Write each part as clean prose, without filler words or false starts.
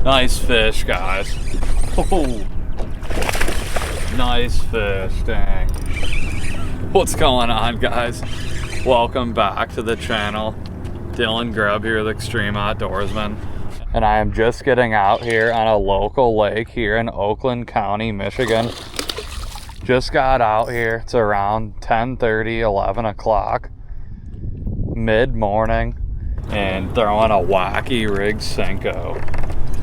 Nice fish, guys. Oh, nice fish, dang. What's going on, guys? Welcome back to the channel. Dylan Grubb here with Extreme Outdoorsmen. And I am just getting out here on a local lake here in Oakland County, Michigan. Just got out here. It's around 10:30, 11 o'clock, mid-morning, and throwing a Wacky rig Senko.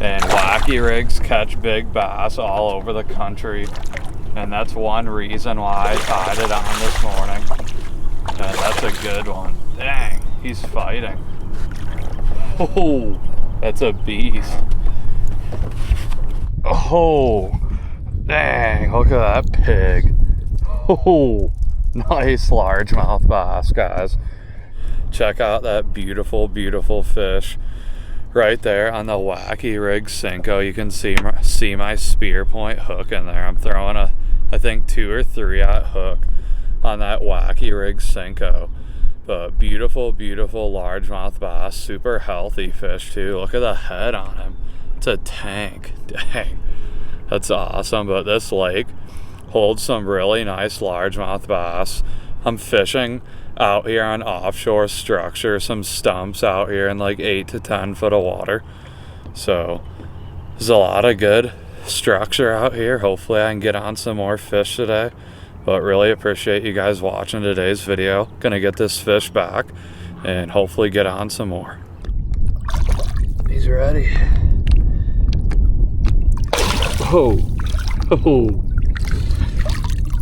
And Wacky rigs catch big bass all over the country. And that's one reason why I tied it on this morning. And that's a good one. Dang, he's fighting. Oh, that's a beast. Oh, dang, look at that pig. Oh, nice largemouth bass, guys. Check out that beautiful, beautiful fish. Right there on the Wacky rig Senko, you can see my spear point hook in there. I'm throwing a, I think 2 or 3 aught hook on that Wacky rig Senko. But beautiful, beautiful largemouth bass, super healthy fish too. Look at the head on him. It's a tank. Dang, that's awesome. But this lake holds some really nice largemouth bass. I'm fishing out here on offshore structure, some stumps out here in like 8 to 10 foot of water. So there's a lot of good structure out here. Hopefully I can get on some more fish today, but really appreciate you guys watching today's video. Gonna get this fish back and hopefully get on some more. He's ready. Oh, oh,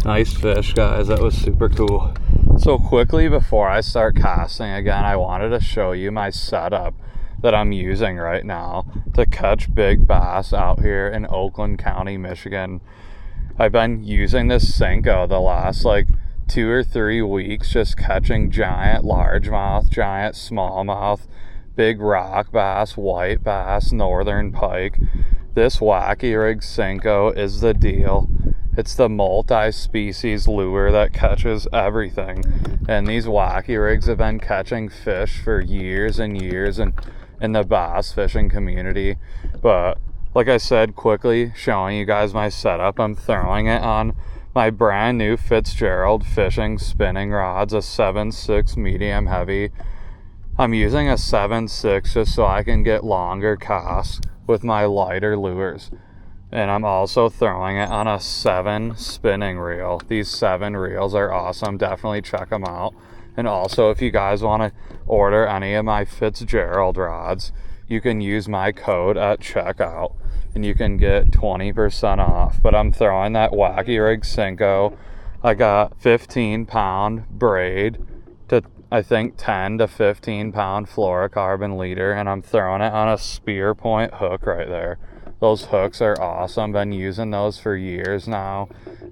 nice fish, guys. That was super cool. So quickly before I start casting again, I wanted to show you my setup that I'm using right now to catch big bass out here in Oakland County, Michigan. I've been using this Senko the last like 2 or 3 weeks, just catching giant largemouth, giant smallmouth, big rock bass, white bass, northern pike. This Wacky rig Senko is the deal. It's the multi-species lure that catches everything. And these Wacky rigs have been catching fish for years and years in the bass fishing community. But like I said, quickly showing you guys my setup, I'm throwing it on my brand new Fitzgerald Fishing spinning rods, a 7.6 medium heavy. I'm using a 7.6 just so I can get longer casts with my lighter lures. And I'm also throwing it on a 7 spinning reel. These 7 reels are awesome. Definitely check them out. And also, if you guys want to order any of my Fitzgerald rods, you can use my code at checkout and you can get 20% off. But I'm throwing that Wacky rig Senko. I got 15-pound braid to, I think, 10 to 15-pound fluorocarbon leader. And I'm throwing it on a spear point hook right there. Those hooks are awesome. Been using those for years now.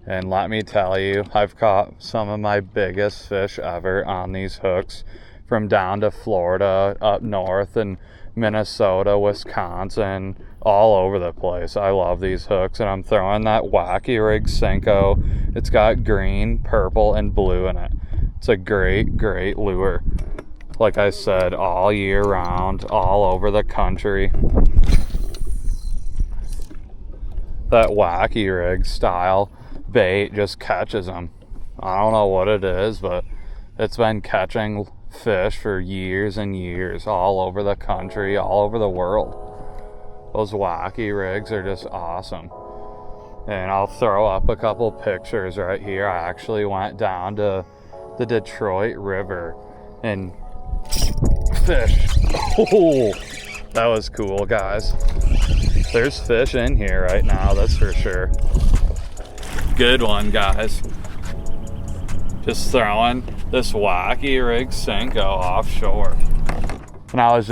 And let me tell you, I've caught some of my biggest fish ever on these hooks, from down to Florida, up north, and Minnesota, Wisconsin, all over the place. I love these hooks. And I'm throwing that Wacky rig Senko. It's got green, purple, and blue in it. It's a great, great lure. Like I said, all year round, all over the country. That Wacky rig style bait just catches them. I don't know what it is, but it's been catching fish for years and years all over the country, all over the world. Those Wacky rigs are just awesome. And I'll throw up a couple pictures right here. I actually went down to the Detroit River and fished. Oh, That was cool, guys. There's fish in here right now, that's for sure. Good one, guys. Just throwing this Wacky rig Senko offshore. And I was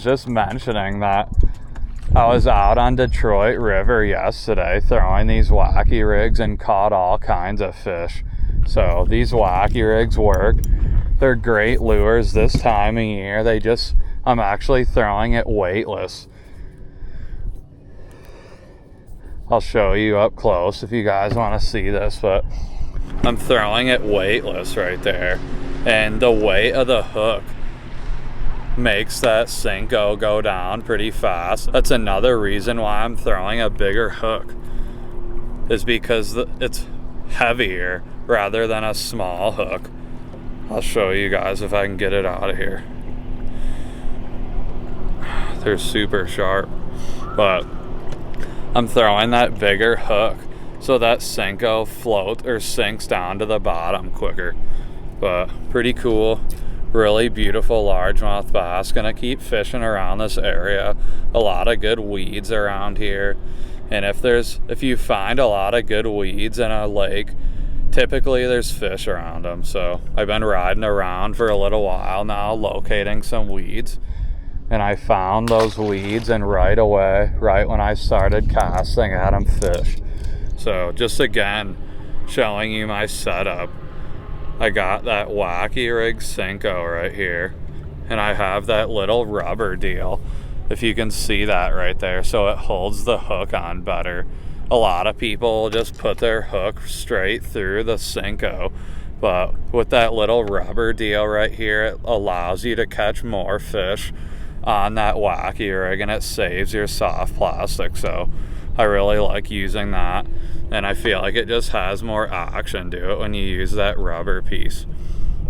just mentioning that I was out on Detroit River yesterday throwing these Wacky rigs and caught all kinds of fish. So these Wacky rigs work. They're great lures this time of year. I'm actually throwing it weightless. I'll show you up close if you guys want to see this, but I'm throwing it weightless right there. And the weight of the hook makes that Senko go down pretty fast. That's another reason why I'm throwing a bigger hook, is because it's heavier rather than a small hook. I'll show you guys if I can get it out of here. They're super sharp, but I'm throwing that bigger hook so that Senko floats or sinks down to the bottom quicker. But pretty cool, really beautiful largemouth bass. Gonna keep fishing around this area. A lot of good weeds around here, and if you find a lot of good weeds in a lake, typically there's fish around them. So I've been riding around for a little while now locating some weeds, and I found those weeds, and right away, right when I started casting, I had them fish. So just again showing you my setup, I got that Wacky rig Senko right here, and I have that little rubber deal, if you can see that right there, so it holds the hook on better. A lot of people just put their hook straight through the Senko, but with that little rubber deal right here, it allows you to catch more fish on that Wacky rig, and it saves your soft plastic. So I really like using that, and I feel like it just has more action to it when you use that rubber piece.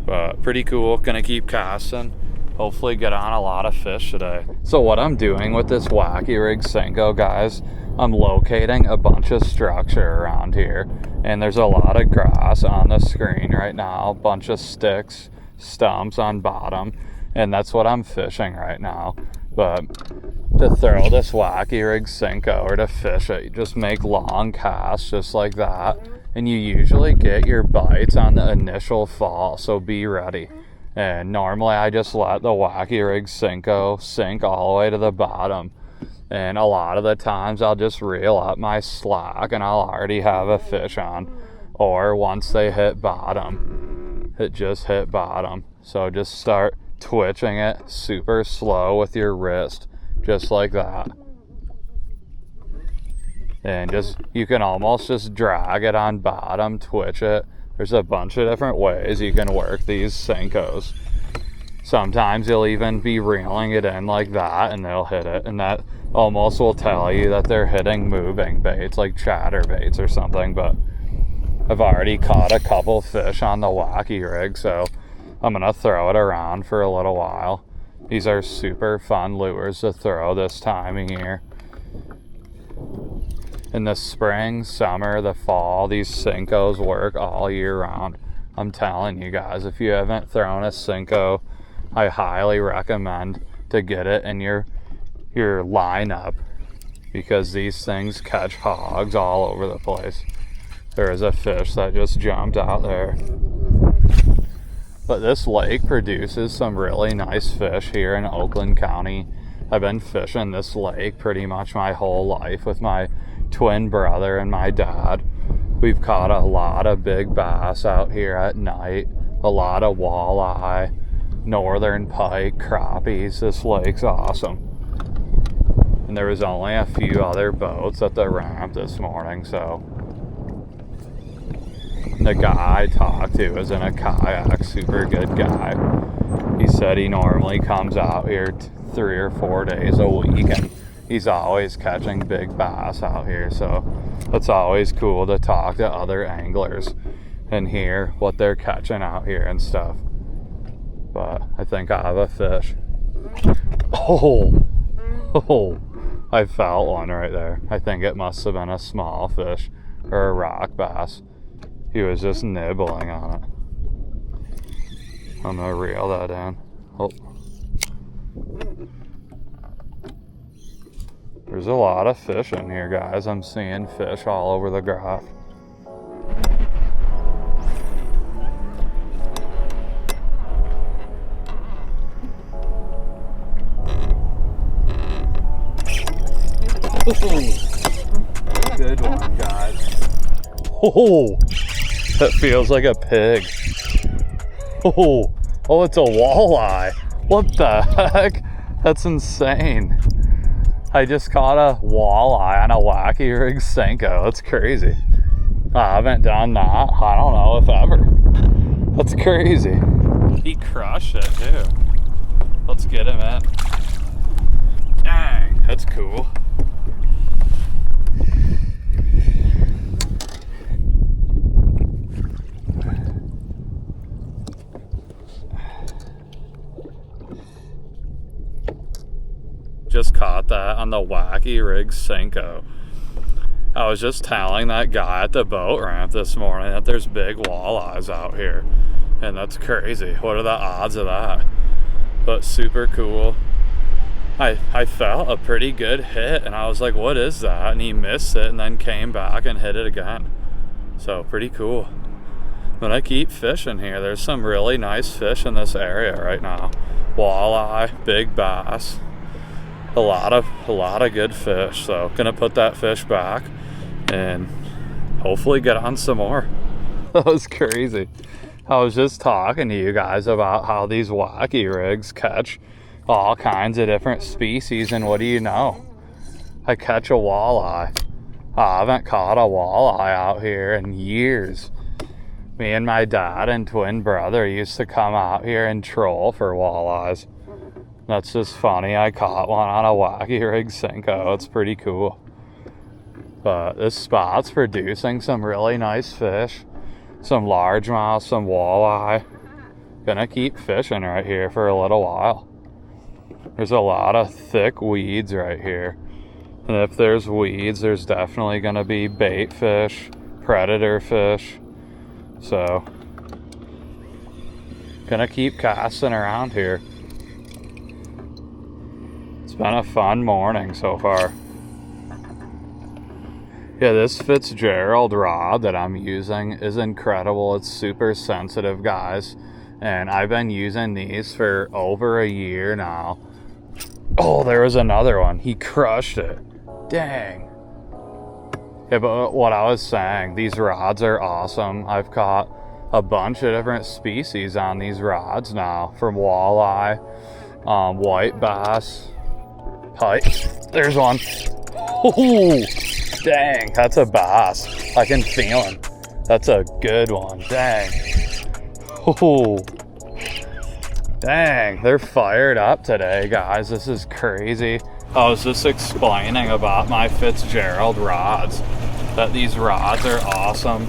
But pretty cool. Gonna keep casting, hopefully get on a lot of fish today. So what I'm doing with this Wacky rig Senko, guys, I'm locating a bunch of structure around here, and there's a lot of grass on the screen right now, a bunch of sticks, stumps on bottom, and that's what I'm fishing right now. But to throw this Wacky rig Senko or to fish it, you just make long casts just like that, and you usually get your bites on the initial fall, so be ready. And normally I just let the Wacky rig Senko sink all the way to the bottom, and a lot of the times I'll just reel up my slack and I'll already have a fish on. Or once they hit bottom, it just hit bottom, so just start twitching it super slow with your wrist, just like that. And you can almost just drag it on bottom, twitch it. There's a bunch of different ways you can work these Senkos. Sometimes you'll even be reeling it in like that and they'll hit it, and that almost will tell you that they're hitting moving baits like chatterbaits or something. But I've already caught a couple fish on the Wacky rig, so I'm gonna throw it around for a little while. These are super fun lures to throw this time of year. In the spring, summer, the fall, these Senkos work all year round. I'm telling you guys, if you haven't thrown a Senko, I highly recommend to get it in your lineup, because these things catch hogs all over the place. There is a fish that just jumped out there. But this lake produces some really nice fish here in Oakland County. I've been fishing this lake pretty much my whole life with my twin brother and my dad. We've caught a lot of big bass out here at night, a lot of walleye, northern pike, crappies. This lake's awesome. And there was only a few other boats at the ramp this morning, so the guy I talked to was in a kayak, super good guy. He said he normally comes out here 3 or 4 days a week, and he's always catching big bass out here. So it's always cool to talk to other anglers and hear what they're catching out here and stuff. But I think I have a fish. Oh, I felt one right there. I think it must have been a small fish or a rock bass. He was just nibbling on it. I'm gonna reel that in. Oh. There's a lot of fish in here, guys. I'm seeing fish all over the graph. Good one, guys. Oh, that feels like a pig. Oh, it's a walleye. What the heck? That's insane. I just caught a walleye on a Wacky rig Senko. That's crazy. I haven't done that, I don't know if ever. That's crazy. He crushed it too. Let's get him in. Dang, that's cool. Just caught that on the Wacky rig Senko. I was just telling that guy at the boat ramp this morning that there's big walleyes out here, and that's crazy. What are the odds of that? But super cool. I felt a pretty good hit, and I was like, what is that? And he missed it and then came back and hit it again. So pretty cool. But I keep fishing here. There's some really nice fish in this area right now. Walleye, big bass. A lot of good fish. So gonna put that fish back and hopefully get on some more. That was crazy. I was just talking to you guys about how these Wacky rigs catch all kinds of different species, and what do you know? I catch a walleye. I haven't caught a walleye out here in years. Me and my dad and twin brother used to come out here and troll for walleyes. That's just funny. I caught one on a Wacky rig Senko. It's pretty cool. But this spot's producing some really nice fish. Some largemouth, some walleye. Gonna keep fishing right here for a little while. There's a lot of thick weeds right here. And if there's weeds, there's definitely gonna be bait fish, predator fish. So, gonna keep casting around here. It's been a fun morning so far. Yeah, this Fitzgerald rod that I'm using is incredible. It's super sensitive, guys. And I've been using these for over a year now. Oh, there was another one. He crushed it. Dang. Yeah, but what I was saying, these rods are awesome. I've caught a bunch of different species on these rods now. From walleye, white bass, pike. There's one. Oh, dang, that's a bass. I can feel him. That's a good one. Dang. Oh, dang, they're fired up today, guys. This is crazy. I was just explaining about my Fitzgerald rods, that these rods are awesome.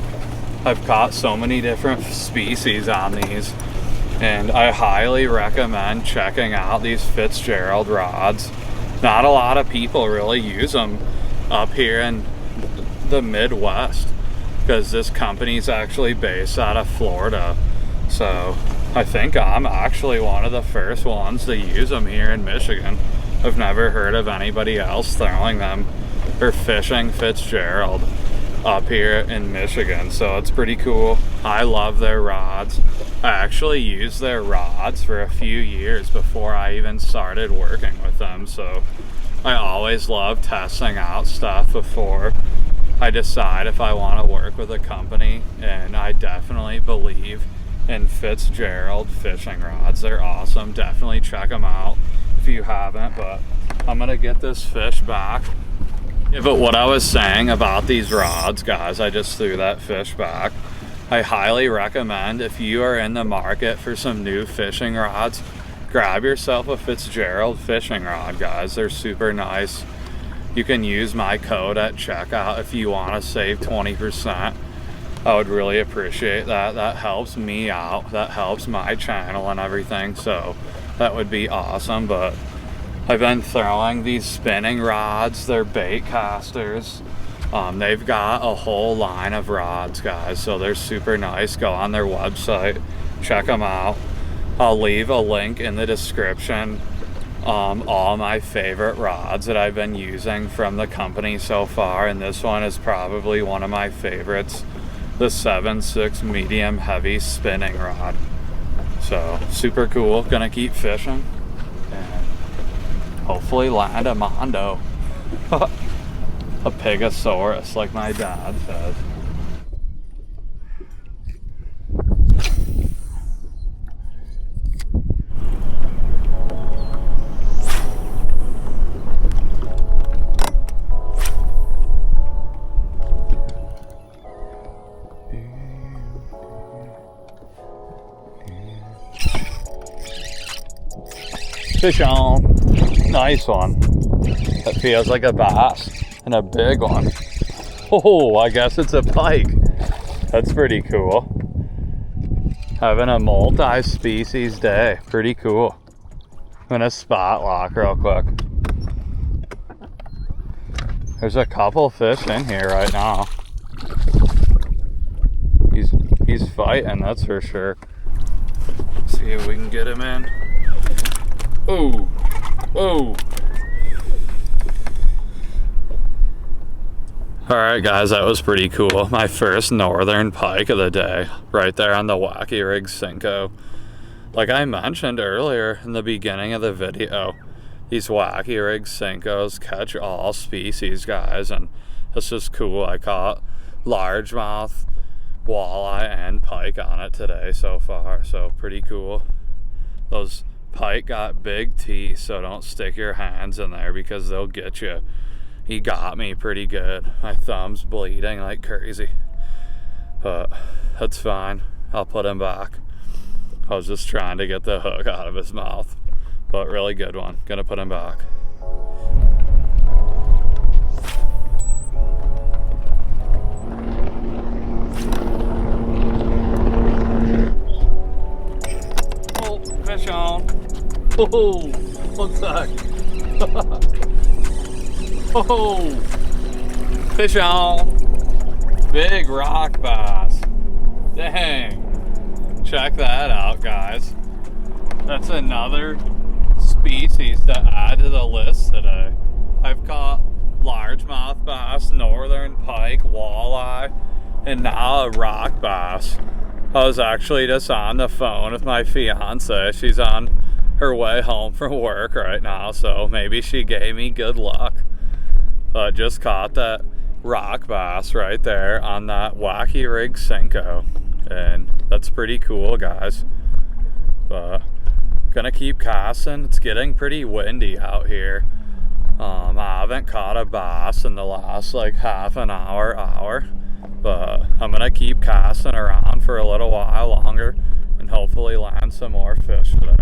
I've caught so many different species on these, and I highly recommend checking out these Fitzgerald rods. Not a lot of people really use them up here in the Midwest, because this company's actually based out of Florida. So I think I'm actually one of the first ones to use them here in Michigan. I've never heard of anybody else throwing them or fishing Fitzgerald up here in Michigan, so it's pretty cool. I love their rods. I actually used their rods for a few years before I even started working with them, so I always love testing out stuff before I decide if I want to work with a company, and I definitely believe in Fitzgerald fishing rods. They're awesome. Definitely check them out if you haven't. But I'm gonna get this fish back. Yeah, but what I was saying about these rods, guys, I just threw that fish back. I highly recommend, if you are in the market for some new fishing rods, grab yourself a Fitzgerald fishing rod, guys. They're super nice. You can use my code at checkout if you want to save 20%. I would really appreciate that. That helps me out. That helps my channel and everything. So that would be awesome. But I've been throwing these spinning rods. They're bait casters. They've got a whole line of rods, guys. So they're super nice. Go on their website. Check them out. I'll leave a link in the description all my favorite rods that I've been using from the company so far, and this one is probably one of my favorites, the 7/6 medium heavy spinning rod. So super cool. Gonna keep fishing and hopefully land a mondo. A Pegasaurus like my dad says. Fish on. Nice one. That feels like a bass, and a big one. Oh, I guess it's a pike. That's pretty cool. Having a multi-species day. Pretty cool. I'm gonna spot lock real quick. There's a couple fish in here right now. He's fighting, that's for sure. See if we can get him in. Oh, whoa. Alright guys, that was pretty cool. My first northern pike of the day, right there on the Wacky rig Senko. Like I mentioned earlier in the beginning of the video, these Wacky rig Senkos catch all species, guys, and it's just cool. I caught largemouth, walleye, and pike on it today so far, so pretty cool. Those pike got big teeth, so don't stick your hands in there because they'll get you. He got me pretty good. My thumb's bleeding like crazy, but that's fine. I'll put him back. I was just trying to get the hook out of his mouth, but really good one. Gonna put him back. Oh, fish on. Oh, one sec. Oh, fish on. Big rock bass. Dang. Check that out, guys. That's another species to add to the list today. I've caught largemouth bass, northern pike, walleye, and now a rock bass. I was actually just on the phone with my fiance. She's on her way home from work right now, so maybe she gave me good luck. But just caught that rock bass right there on that Wacky rig Senko, and that's pretty cool, guys. But gonna keep casting. It's getting pretty windy out here. I haven't caught a bass in the last like half an hour, but I'm gonna keep casting around for a little while longer and hopefully land some more fish today.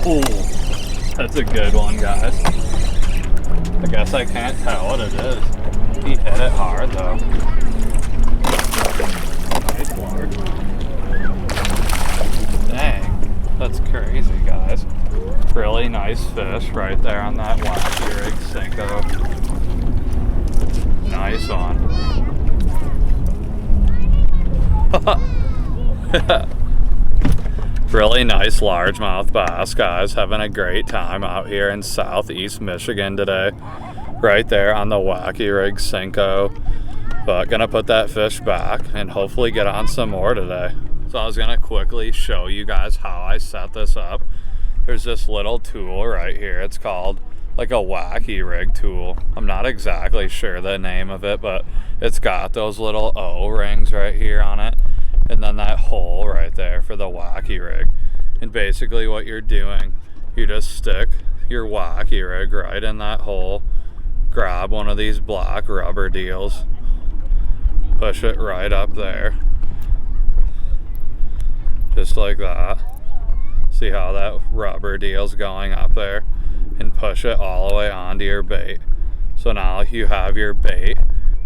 Oh, that's a good one, guys. I guess I can't tell what it is. He hit it hard, though. Nice large. Dang, that's crazy, guys. Really nice fish right there on that Wacky rig Senko. Nice one. Really nice largemouth bass, guys. Having a great time out here in southeast Michigan today. Right there on the Wacky rig Senko. But gonna put that fish back and hopefully get on some more today. So I was gonna quickly show you guys how I set this up. There's this little tool right here. It's called like a Wacky rig tool. I'm not exactly sure the name of it, but it's got those little O-rings right here on it. And then that hole right there for the Wacky rig. And basically what you're doing, you just stick your Wacky rig right in that hole, grab one of these black rubber deals, push it right up there, just like that. See how that rubber deal's going up there, and push it all the way onto your bait. So now you have your bait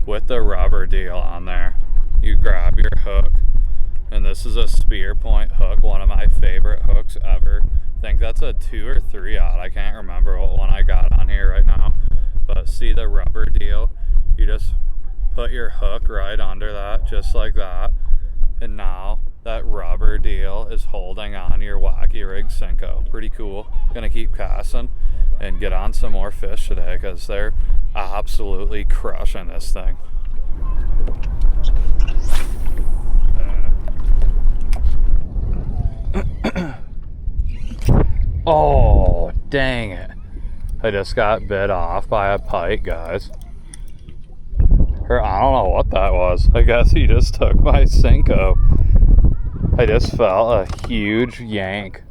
with the rubber deal on there. you grab your hook, and this is a spear point hook, one of my favorite hooks ever. I think that's a 2 or 3 aught. I can't remember what one I got on here right now. But see the rubber deal? You just put your hook right under that, just like that. And now that rubber deal is holding on your Wacky rig Senko. Pretty cool. Gonna keep casting and get on some more fish today because they're absolutely crushing this thing. Oh, dang it. I just got bit off by a pike, guys. Or I don't know what that was. I guess he just took my Senko. I just felt a huge yank.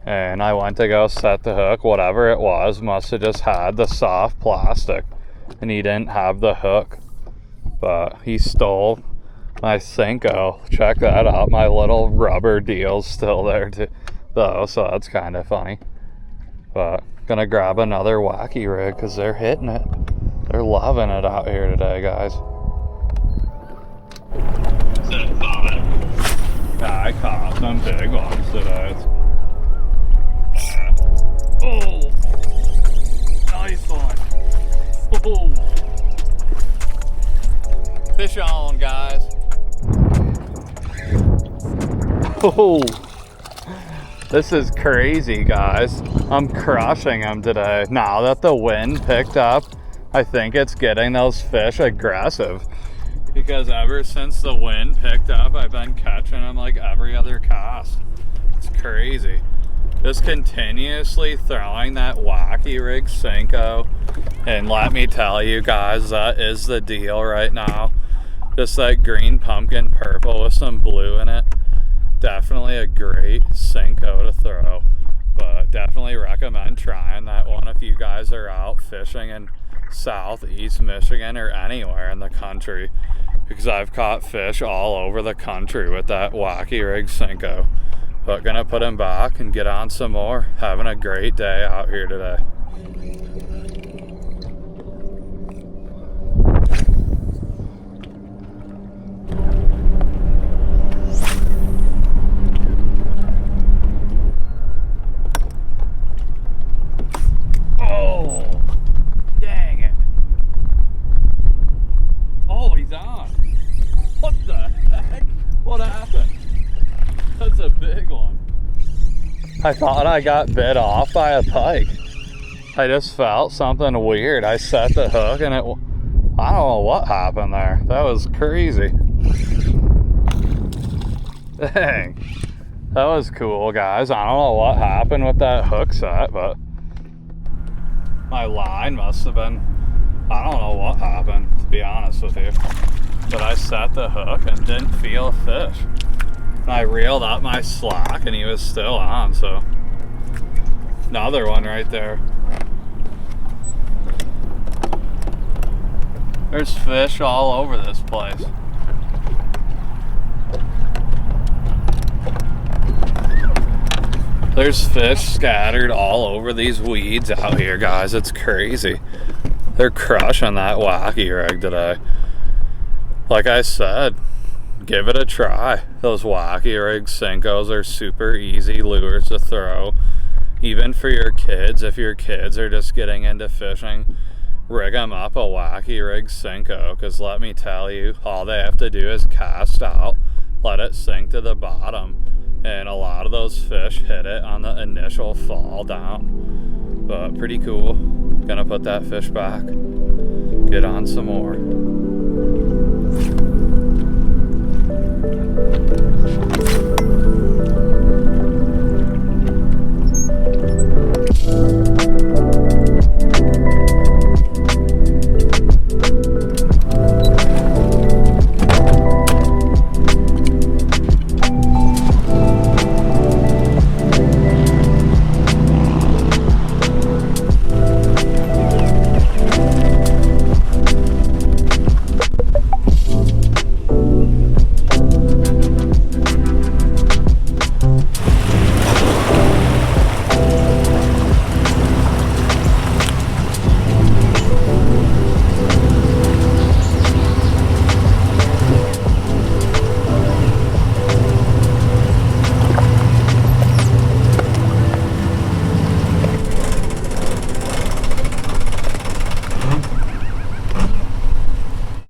And I went to go set the hook. Whatever it was, must have just had the soft plastic. And he didn't have the hook. But he stole my Senko. Check that out. My little rubber deal's still there too, though, so that's kind of funny. But gonna grab another Wacky rig because they're hitting it. They're loving it out here today, guys. Yeah, I caught some big ones today. Oh, nice one. Oh. Fish on, guys. Oh, this is crazy, guys. I'm crushing them today. Now that the wind picked up, I think it's getting those fish aggressive. Because ever since the wind picked up, I've been catching them like every other cast. It's crazy. Just continuously throwing that Wacky rig Senko. And let me tell you guys, that is the deal right now. Just that green pumpkin purple with some blue in it. Definitely a great Senko to throw. But definitely recommend trying that one if you guys are out fishing in southeast Michigan or anywhere in the country. Because I've caught fish all over the country with that Wacky rig Senko. But gonna put him back and get on some more. Having a great day out here today. Oh, dang it. Oh, he's on. What the heck? What happened? That's a big one. I thought I got bit off by a pike. I just felt something weird. I set the hook and I don't know what happened there. That was crazy. Dang. That was cool, guys. I don't know what happened with that hook set, but my line must have been, I don't know what happened, to be honest with you. But I set the hook and didn't feel a fish. And I reeled up my slack and he was still on, so. Another one right there. There's fish all over this place. There's fish scattered all over these weeds out here, guys. It's crazy. They're crushing that Wacky rig today. Like I said, give it a try. Those Wacky rig Senkos are super easy lures to throw. Even for your kids, if your kids are just getting into fishing, rig them up a Wacky rig Senko. Because let me tell you, all they have to do is cast out, let it sink to the bottom. And a lot of those fish hit it on the initial fall down. But pretty cool. Gonna put that fish back. Get on some more.